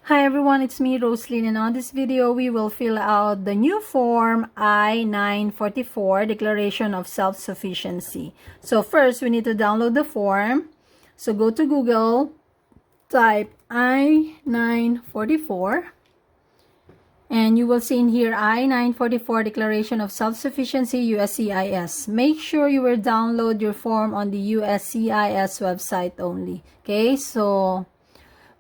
Hi everyone, it's me Roselyn, and on this video we will fill out the new form I-944 Declaration of Self-Sufficiency. So first we need to download the form. So go to Google, type I-944, and you will see in here I-944 Declaration of Self-Sufficiency USCIS. Make sure you will download your form on the USCIS website only. Okay, so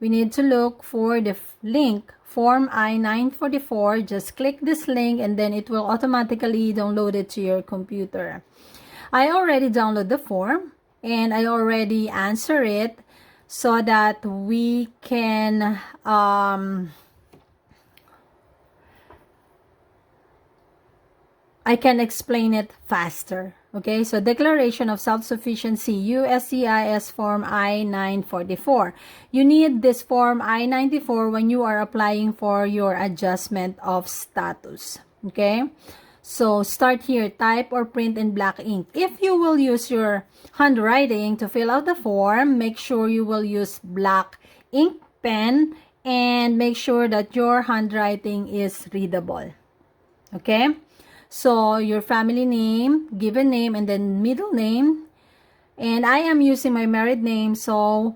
we need to look for the link form I-944. Just click this link and then it will automatically download it to your computer. I already downloaded the form and I already answer it so that we can I can explain it faster. Okay, so Declaration of Self-Sufficiency, USCIS Form I-944. You need this Form I-94 when you are applying for your adjustment of status. Okay, so start here, type or print in black ink. If you will use your handwriting to fill out the form, make sure you will use black ink pen and make sure that your handwriting is readable. Okay. So, your family name, given name, and then middle name. And I am using my married name, so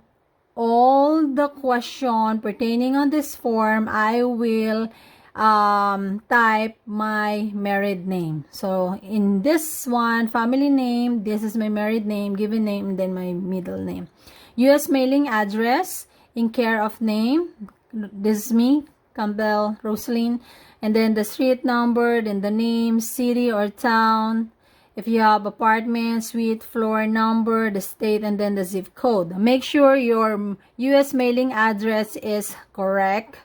all the question pertaining on this form, I will type my married name. So, in this one, family name, this is my married name, given name, and then my middle name. U.S. mailing address, in care of name, this is me, Campbell Roselyn. And then the street number, then the name, city or town. If you have apartment, suite, floor number, the state, and then the zip code. Make sure your U.S. mailing address is correct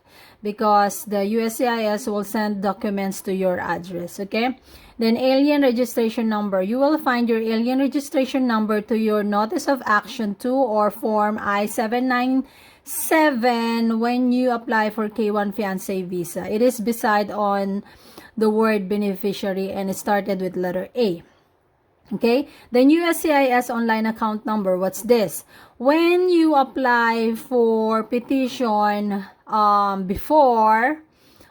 because the USCIS will send documents to your address, okay? Then alien registration number. You will find your alien registration number to your Notice of Action 2 or Form I-797 when you apply for K1 fiancé visa. It is beside on the word beneficiary and it started with letter A. Okay, then USCIS online account number. What's this? When you apply for petition before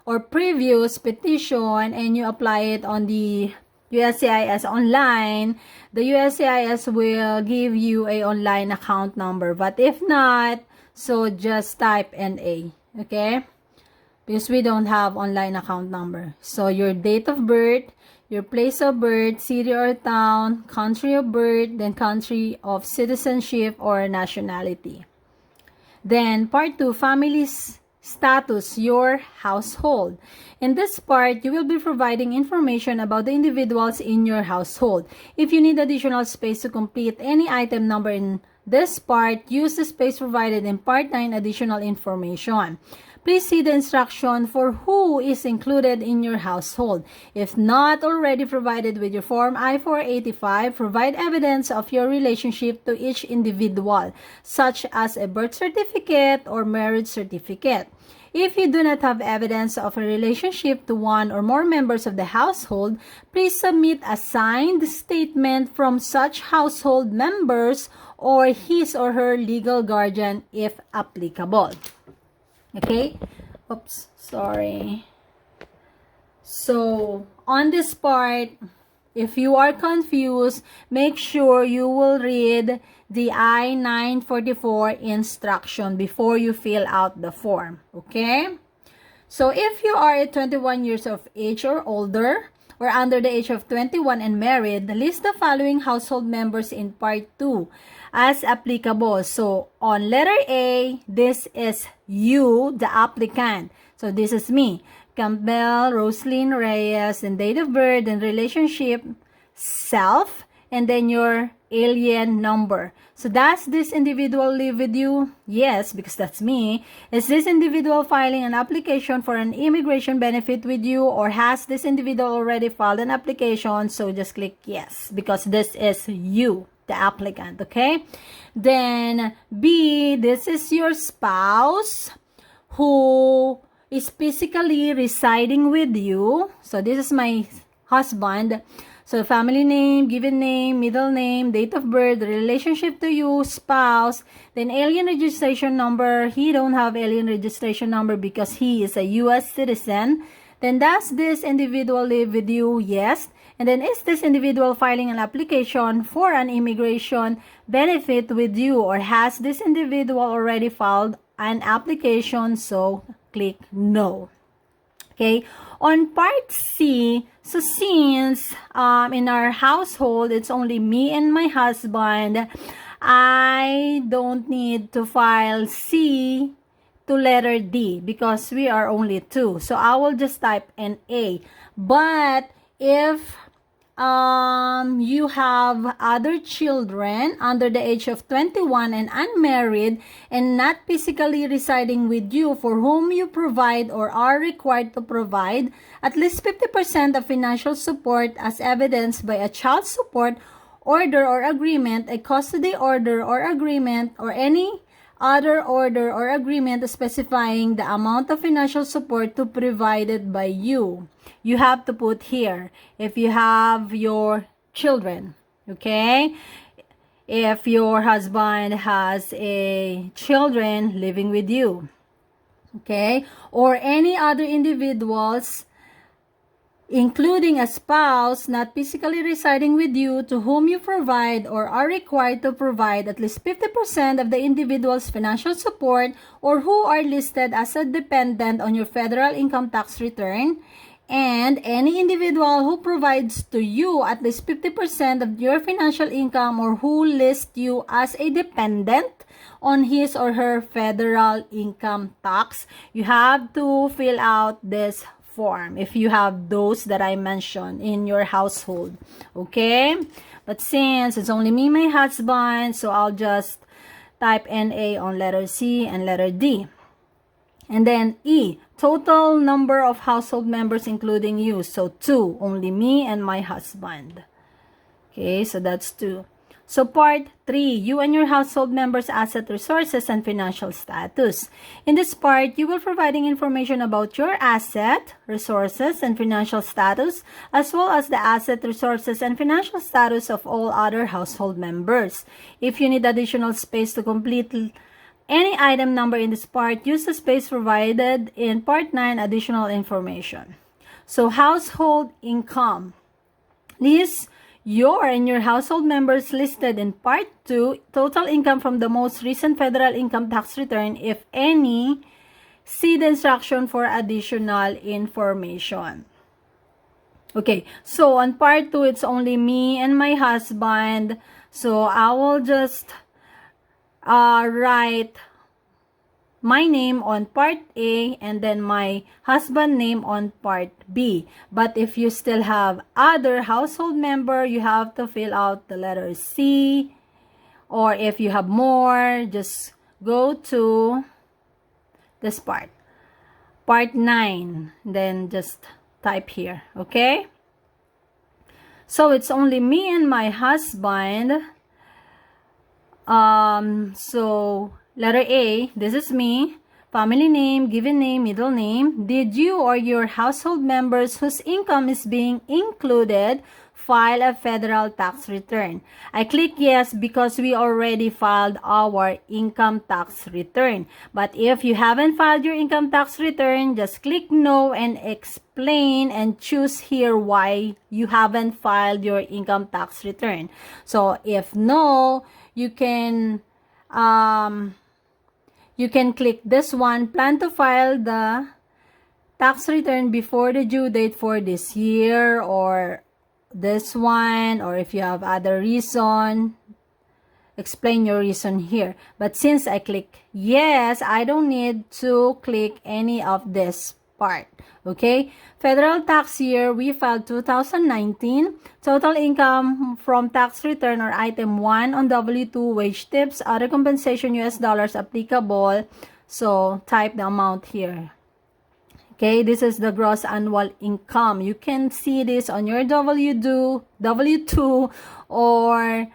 or previous petition and you apply it on the USCIS online, the USCIS will give you a online account number. But if not, so just type NA, okay? Because we don't have online account number. So your date of birth, your place of birth, city or town, country of birth, then country of citizenship or nationality. Then part 2, family status, your household. In this part, you will be providing information about the individuals in your household. If you need additional space to complete any item number in this part, use the space provided in Part 9 additional information. Please see the instruction for who is included in your household. If not already provided with your Form I-485, provide evidence of your relationship to each individual, such as a birth certificate or marriage certificate. If you do not have evidence of a relationship to one or more members of the household, please submit a signed statement from such household members or his or her legal guardian if applicable. Okay? Oops, sorry. So, on this part, if you are confused, make sure you will read the I-944 instruction before you fill out the form. Okay? So, if you are 21 years of age or older, or under the age of 21 and married, list the following household members in Part 2 as applicable. So, on letter A, this is you, the applicant. So, this is me, Campbell Roselyn Reyes, and date of birth and relationship, self, and then your alien number. So, does this individual live with you? Yes, because that's me. Is this individual filing an application for an immigration benefit with you, or has this individual already filed an application? So, just click yes, because this is you, the applicant, okay? Then, B, this is your spouse who is physically residing with you. So, this is my husband. So family name, given name, middle name, date of birth, relationship to you, spouse, then alien registration number. He don't have alien registration number because he is a U.S. citizen. Then does this individual live with you? Yes. And then is this individual filing an application for an immigration benefit with you, or has this individual already filed an application? So click no. Okay, on part C, so since in our household it's only me and my husband, I don't need to file C to letter D because we are only two. So I will just type an A. But if you have other children under the age of 21 and unmarried and not physically residing with you, for whom you provide or are required to provide at least 50% of financial support as evidenced by a child support order or agreement, a custody order or agreement, or any other order or agreement specifying the amount of financial support to provided by you. You have to put here if you have your children, okay? If your husband has a children living with you, okay? Or any other individuals, including a spouse not physically residing with you, to whom you provide or are required to provide at least 50% of the individual's financial support, or who are listed as a dependent on your federal income tax return, and any individual who provides to you at least 50% of your financial income, or who lists you as a dependent on his or her federal income tax. You have to fill out this form if you have those that I mentioned in your household, okay? But since it's only me, my husband, so I'll just type NA on letter C and letter D. And then E, total number of household members including you, so 2, only me and my husband. Okay, so that's 2. So part 3, you and your household members' asset, resources, and financial status. In this part, you will be providing information about your asset, resources, and financial status, as well as the asset, resources, and financial status of all other household members. If you need additional space to complete any item number in this part, use the space provided in part 9, additional information. So household income. List your and your household members listed in part 2, total income from the most recent federal income tax return, if any. See the instruction for additional information. Okay, so on part 2, it's only me and my husband. So I will just write my name on part A and then my husband name on part B. But if you still have other household member, you have to fill out the letter C. Or if you have more, just go to this part. Part 9. Then just type here. Okay? So it's only me and my husband. So letter A, this is me. Family name, given name, middle name. Did you or your household members whose income is being included file a federal tax return? I click yes because we already filed our income tax return. But if you haven't filed your income tax return, just click no and explain and choose here why you haven't filed your income tax return. So if no, you can click this one, plan to file the tax return before the due date for this year, or this one, or if you have other reason, explain your reason here. But since I click yes, I don't need to click any of this part. Okay, federal tax year, we filed 2019. Total income from tax return or item 1 on W2, wage tips, other compensation, US dollars applicable. So type the amount here. Okay, this is the gross annual income. You can see this on your W2 or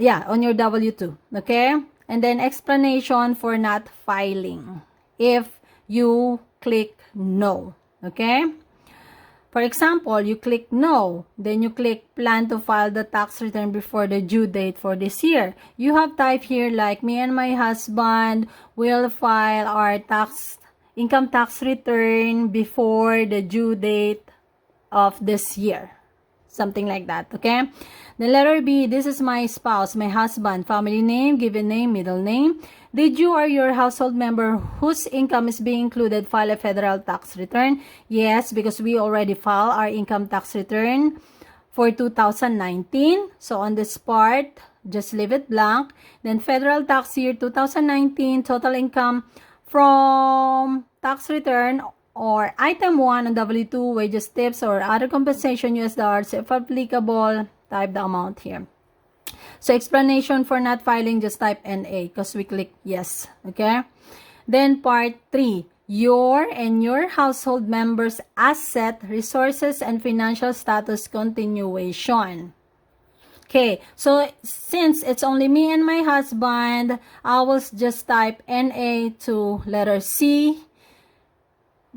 on your W2. Okay, and then explanation for not filing if you click no. Okay, For example, you click no, then you click plan to file the tax return before the due date for this year. You have typed here like me and my husband will file our income tax return before the due date of this year. Something like that, okay? The letter B, this is my spouse, my husband, family name, given name, middle name. Did you or your household member whose income is being included file a federal tax return? Yes, because we already filed our income tax return for 2019. So on this part, just leave it blank. Then federal tax year 2019, total income from tax return or item 1 on W2, wages, tips, or other compensation US dollars, if applicable, type the amount here. So explanation for not filing, just type NA because we click yes, okay? Then part 3, your and your household members' asset, resources, and financial status continuation. Okay, so since it's only me and my husband, I will just type NA to letter C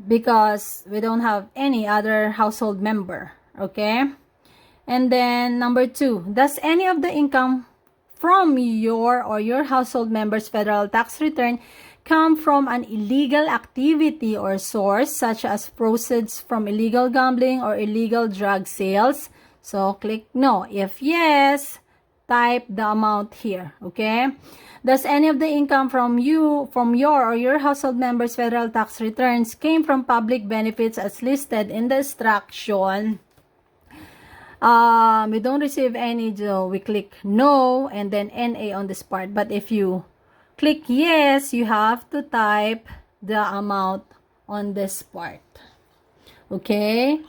because we don't have any other household member, okay? And then number 2, does any of the income from your or your household member's federal tax return come from an illegal activity or source such as proceeds from illegal gambling or illegal drug sales? So click no. If yes, type the amount here, okay? Does any of the income from your or your household members' federal tax returns came from public benefits as listed in the instruction? We don't receive any, so we click no and then NA on this part. But if you click yes, you have to type the amount on this part. Okay?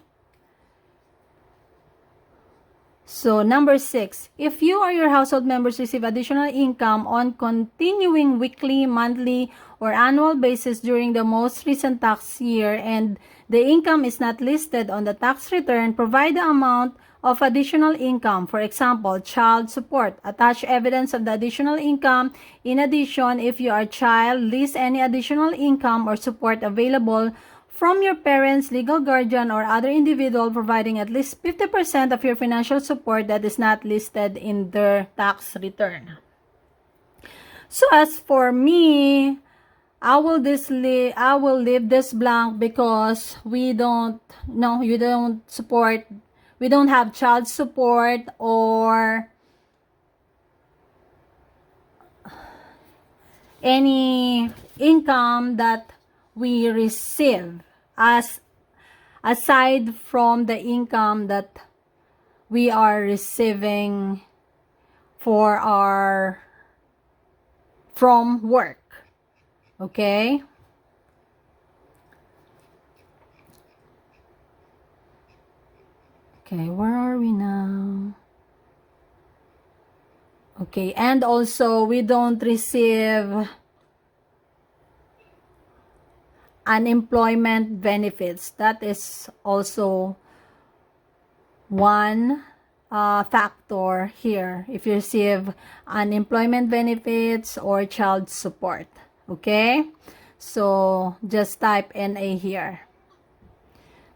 So, number 6, if you or your household members receive additional income on continuing weekly, monthly, or annual basis during the most recent tax year and the income is not listed on the tax return, provide the amount of additional income. For example, child support. Attach evidence of the additional income. In addition, if your child list any additional income or support available from your parents, legal guardian, or other individual providing at least 50% of your financial support that is not listed in their tax return. So as for me, I will leave this blank because we don't have child support or any income that we receive aside from the income that we are receiving from work. Okay? Okay, where are we now? Okay, and also we don't receive unemployment benefits. That is also one factor here if you receive unemployment benefits or child support. Okay, so just type NA here.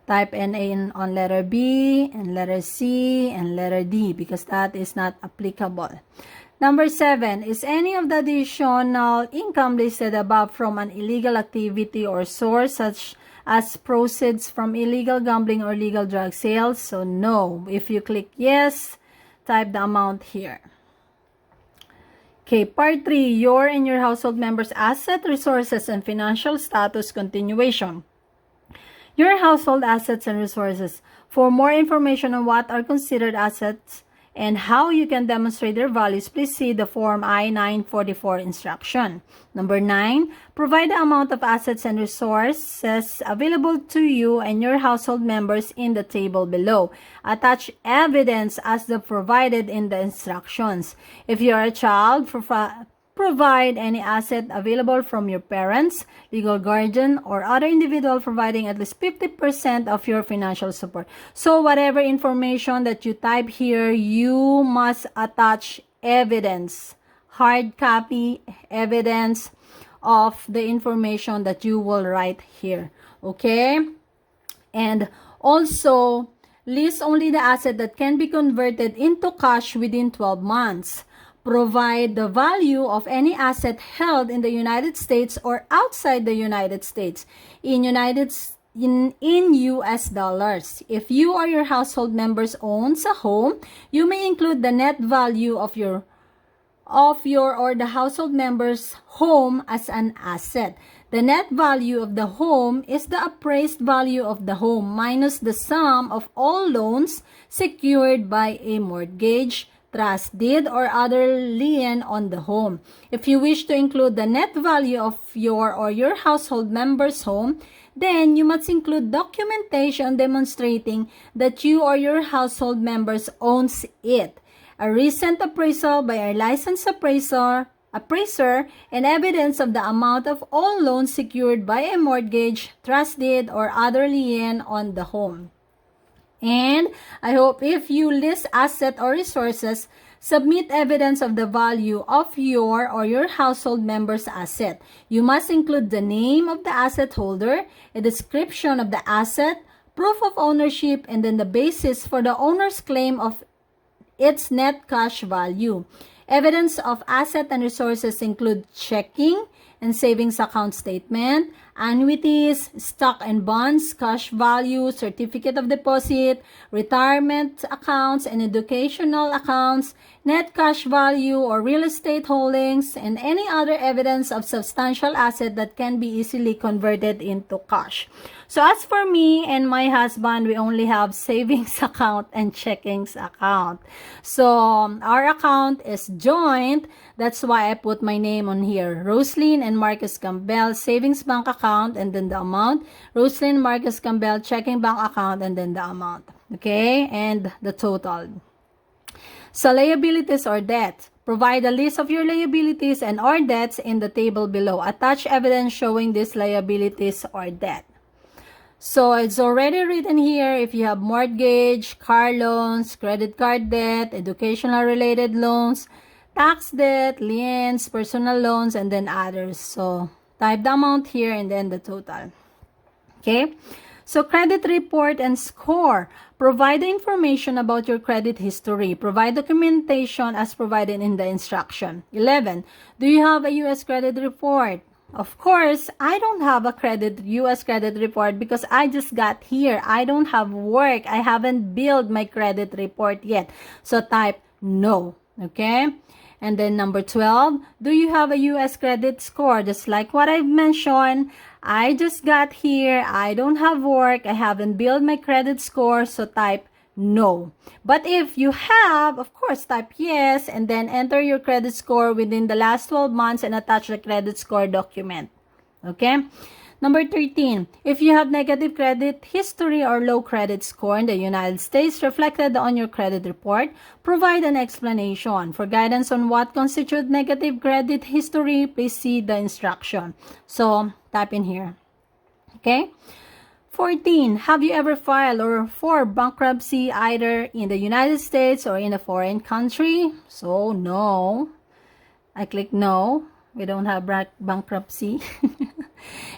Type NA on letter B and letter C and letter D because that is not applicable. Number 7, is any of the additional income listed above from an illegal activity or source such as proceeds from illegal gambling or illegal drug sales? So no. If you click yes, type the amount here. Okay, part 3, your and your household members' asset, resources, and financial status continuation. Your household assets and resources. For more information on what are considered assets and how you can demonstrate their values, please see the Form I-944 instruction. Number 9, provide the amount of assets and resources available to you and your household members in the table below. Attach evidence as the provided in the instructions. If you are a child, provide any asset available from your parents, legal guardian, or other individual providing at least 50% of your financial support. So whatever information that you type here, you must attach evidence, hard copy evidence of the information that you will write here. Okay? And Also, list only the asset that can be converted into cash within 12 months. Provide the value of any asset held in the United States or outside the United States in US dollars. If you or your household members owns a home, you may include the net value of your or the household member's home as an asset. The net value of the home is the appraised value of the home minus the sum of all loans secured by a mortgage, trust deed, or other lien on the home. If you wish to include the net value of your or your household member's home, then you must include documentation demonstrating that you or your household members owns it. A recent appraisal by a licensed appraiser, and evidence of the amount of all loans secured by a mortgage, trust deed, or other lien on the home. And I hope if you list asset or resources, submit evidence of the value of your or your household member's asset. You must include the name of the asset holder, a description of the asset, proof of ownership, and then the basis for the owner's claim of its net cash value. Evidence of asset and resources include checking and savings account statement, annuities, stock and bonds, cash value, certificate of deposit, retirement accounts and educational accounts, net cash value or real estate holdings, and any other evidence of substantial asset that can be easily converted into cash. So as for me and my husband, we only have savings account and checkings account. So our account is joint. That's why I put my name on here. Roselyn and Marcus Campbell savings bank account and then the amount. Roselyn Marcus Campbell checking bank account and then the amount. Okay? And the total. So liabilities or debt. Provide a list of your liabilities and or debts in the table below. Attach evidence showing these liabilities or debt. So it's already written here if you have mortgage, car loans, credit card debt, educational related loans, tax debt, liens, personal loans, and then others. So type the amount here and then the total. Okay? So credit report and score. Provide the information about your credit history. Provide documentation as provided in the instruction. 11. Do you have a U.S. credit report? Of course, I don't have a U.S. credit report because I just got here. I don't have work. I haven't built my credit report yet. So type no. Okay? And then number 12, do you have a U.S. credit score? Just like what I've mentioned, I just got here. I don't have work. I haven't built my credit score. So type no. But if you have, of course, type yes and then enter your credit score within the last 12 months and attach the credit score document. Okay? Number 13, if you have negative credit history or low credit score in the United States reflected on your credit report, provide an explanation. For guidance on what constitutes negative credit history, please see the instruction. So, type in here. Okay? 14. Have you ever filed for bankruptcy either in the United States or in a foreign country? So, no. I click no. We don't have bankruptcy.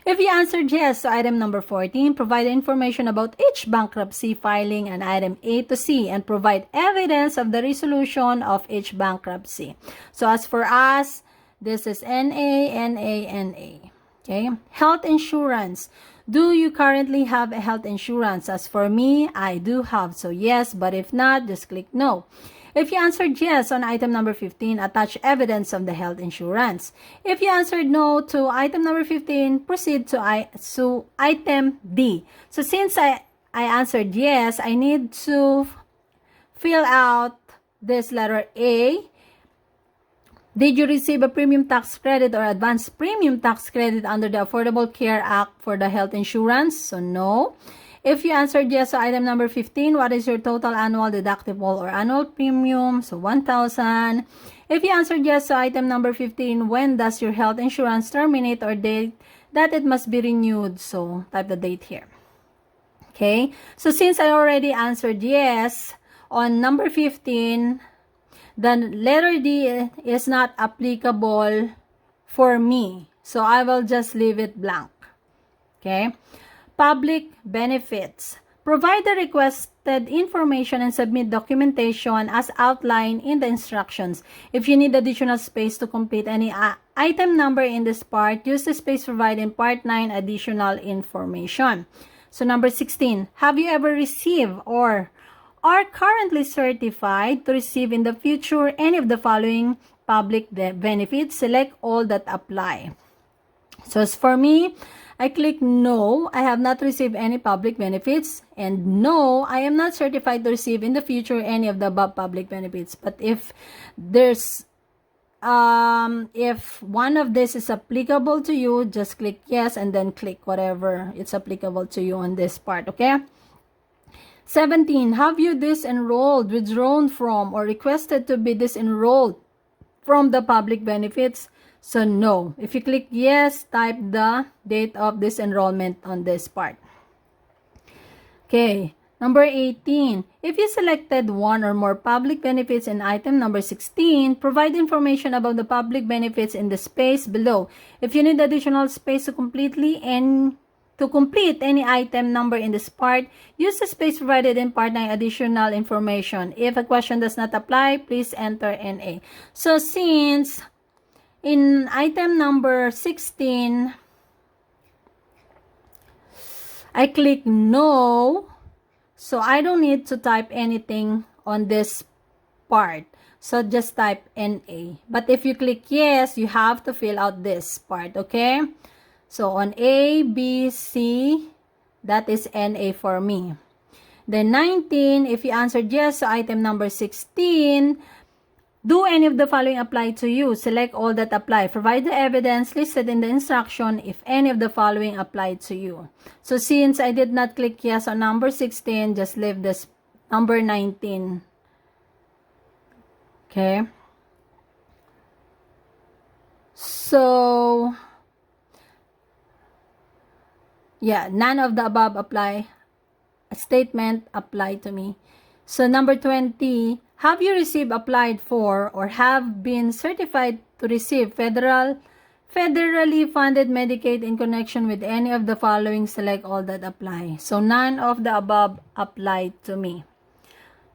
If you answered yes to item number 14, provide information about each bankruptcy filing and item A to C and provide evidence of the resolution of each bankruptcy. So, as for us, this is NA, NA, NA. Okay? Health insurance. Do you currently have a health insurance? As for me, I do have. So yes, but if not, just click no. If you answered yes on item number 15, attach evidence of the health insurance. If you answered no to item number 15, proceed to item D. So since I answered yes, I need to fill out this letter A. Did you receive a premium tax credit or advanced premium tax credit under the Affordable Care Act for the health insurance? So, no. If you answered yes to item number 15, what is your total annual deductible or annual premium? So, 1,000. If you answered yes to item number 15, when does your health insurance terminate or date that it must be renewed? So, type the date here. Okay. So, since I already answered yes on number 15, the letter D is not applicable for me. So, I will just leave it blank. Okay? Public benefits. Provide the requested information and submit documentation as outlined in the instructions. If you need additional space to complete any item number in this part, use the space provided in Part 9 additional information. So number 16, have you ever received or are currently certified to receive in the future any of the following public benefits? Select all that apply. So as for me, I click no, I have not received any public benefits, and no, I am not certified to receive in the future any of the above public benefits. But if there's if one of this is applicable to you, just click yes and then click whatever it's applicable to you on this part, okay? 17, have you disenrolled, withdrawn from, or requested to be disenrolled from the public benefits? So no. If you click yes, type the date of disenrollment on this part. Okay. Number 18, if you selected one or more public benefits in item number 16, provide information about the public benefits in the space below. If you need additional space to complete any item number in this part, use the space provided in Part 9 additional information. If a question does not apply, please enter NA. So since in item number 16, I click no, so I don't need to type anything on this part. So just type NA. But if you click yes, you have to fill out this part, okay? So on A, B, C, that is NA for me. Then 19, if you answered yes to item number 16, do any of the following apply to you? Select all that apply. Provide the evidence listed in the instruction if any of the following apply to you. So since I did not click yes on number 16, just leave this number 19. Okay. So, yeah, none of the above apply. A statement apply to me. So number 20, have you received, applied for, or have been certified to receive federally funded Medicaid in connection with any of the following? Select all that apply. So none of the above apply to me.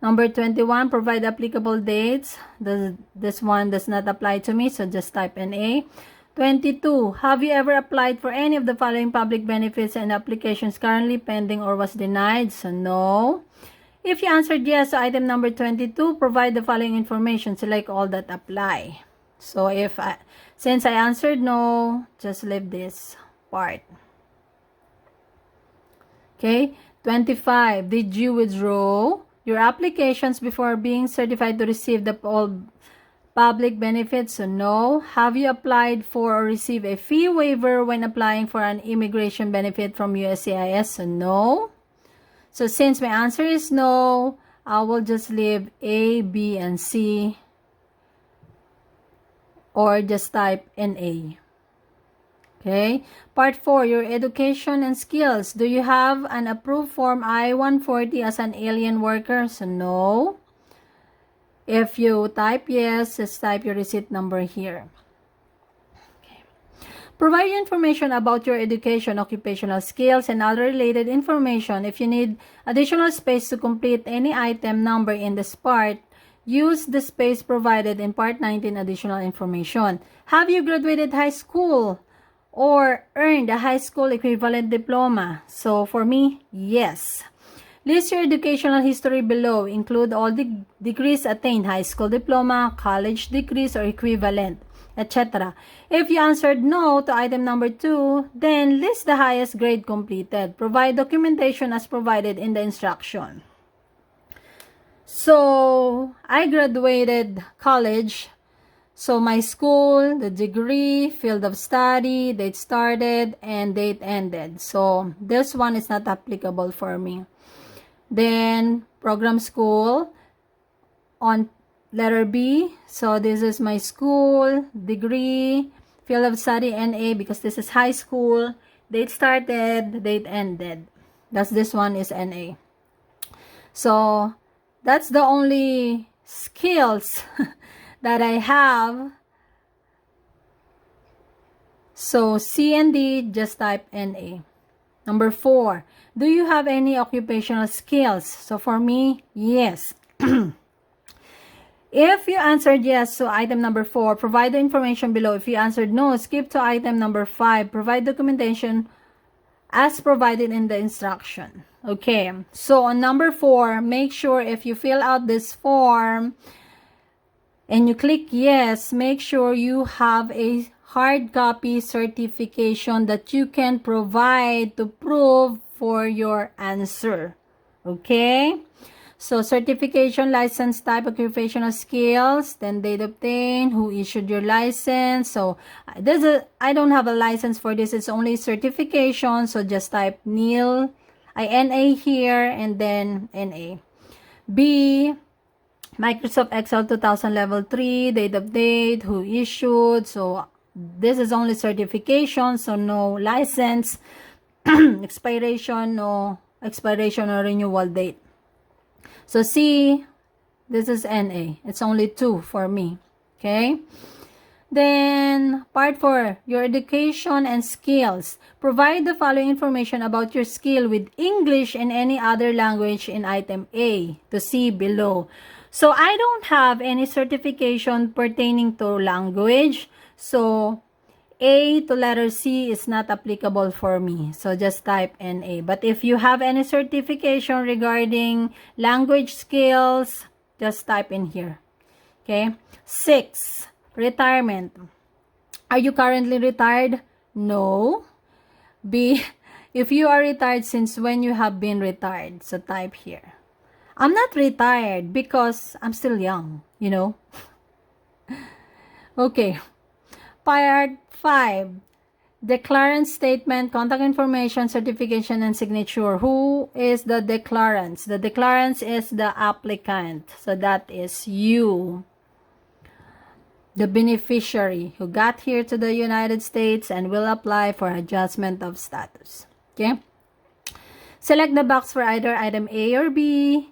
Number 21, provide applicable dates. This one does not apply to me, so just type NA. 22, have you ever applied for any of the following public benefits and applications currently pending or was denied? So no. If you answered yes to item number 22, provide the following information. Select all that apply. So since I answered no, just leave this part. Okay. 25, did you withdraw your applications before being certified to receive the all public benefits? So no. Have you applied for or received a fee waiver when applying for an immigration benefit from USCIS? So no. So since my answer is no, I will just leave A, B, and C, or just type NA. Okay. Part 4, your education and skills. Do you have an approved form I-140 as an alien worker? So no. If you type yes, just type your receipt number here. Provide information about your education, occupational skills, and other related information. If you need additional space to complete any item number in this part, use the space provided in Part 19 additional information. Have you graduated high school or earned a high school equivalent diploma? So for me, yes. List your educational history below. Include all the degrees attained, high school diploma, college degrees, or equivalent, etc. If you answered no to item number 2, then list the highest grade completed. Provide documentation as provided in the instruction. So, I graduated college. So, my school, the degree, field of study, date started, and date ended. So, this one is not applicable for me. Then, program school on letter B. So, this is my school, degree, field of study, NA, because this is high school, date started, date ended. This one is NA. So, that's the only skills that I have. So, C and D, just type NA. Number 4, do you have any occupational skills? So for me, yes. If you answered yes to item number 4, provide the information below. If you answered no, skip to item number 5. Provide documentation as provided in the instruction. Okay, so on number 4, make sure if you fill out this form and you click yes, make sure you have a hard copy certification that you can provide to prove for your answer. Okay? So, certification, license type, occupational skills, then date obtained, who issued your license. So, I don't have a license for this. It's only certification. So, just type NIL, INA here, and then NA. B, Microsoft Excel 2000 level 3, date of date, who issued. So, this is only certification, so no license. Expiration, no expiration or renewal date. So C, this is NA. It's only 2 for me. Okay? Then, part 4, your education and skills. Provide the following information about your skill with English and any other language in item A to see below. So, I don't have any certification pertaining to language. So, A to letter C is not applicable for me. So, just type NA. But if you have any certification regarding language skills, just type in here. Okay? 6, retirement. Are you currently retired? No. B, if you are retired, since when you have been retired? So, type here. I'm not retired because I'm still young, you know. Okay. Part 5, declarant statement, contact information, certification, and signature. Who is the declarant? The declarant is the applicant. So that is you, the beneficiary who got here to the United States and will apply for adjustment of status. Okay? Select the box for either item A or B.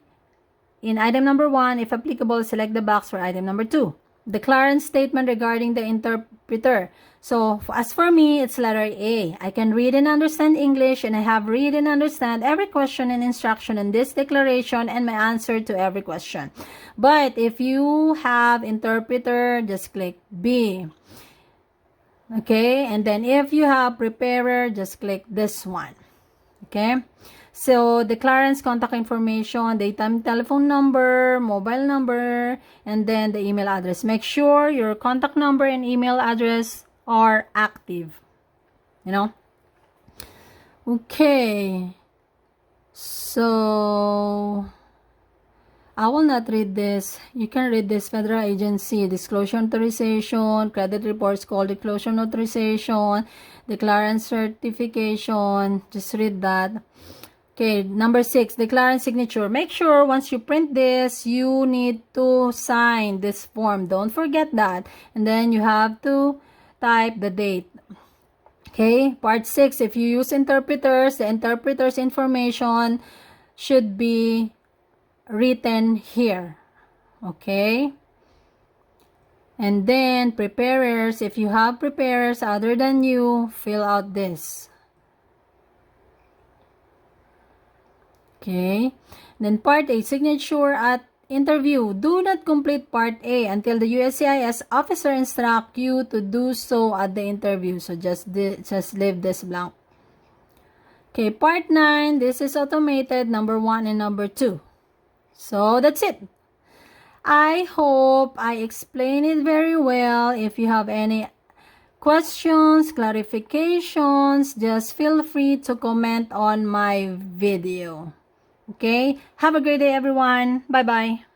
In item number 1, if applicable, select the box for item number 2. Declarant statement regarding the interpreter. So, as for me, it's letter A. I can read and understand English, and I have read and understand every question and instruction in this declaration and my answer to every question. But if you have interpreter, just click B. Okay? And then if you have preparer, just click this one. Okay? So, declarant's contact information, daytime telephone number, mobile number, and then the email address. Make sure your contact number and email address are active. You know? Okay. So, I will not read this. You can read this. Federal agency, disclosure authorization, credit reports called disclosure authorization, declarant certification. Just read that. Okay, number 6, declarant signature. Make sure once you print this, you need to sign this form. Don't forget that. And then you have to type the date. Okay, part 6, if you use interpreters, the interpreter's information should be written here. Okay? And then preparers, if you have preparers other than you, fill out this. Okay, then part A, signature at interview. Do not complete part A until the USCIS officer instruct you to do so at the interview. So just leave this blank. Okay, part 9, this is automated, number 1 and number 2. So that's it. I hope I explained it very well. If you have any questions, clarifications, just feel free to comment on my video. Okay, have a great day everyone. Bye bye.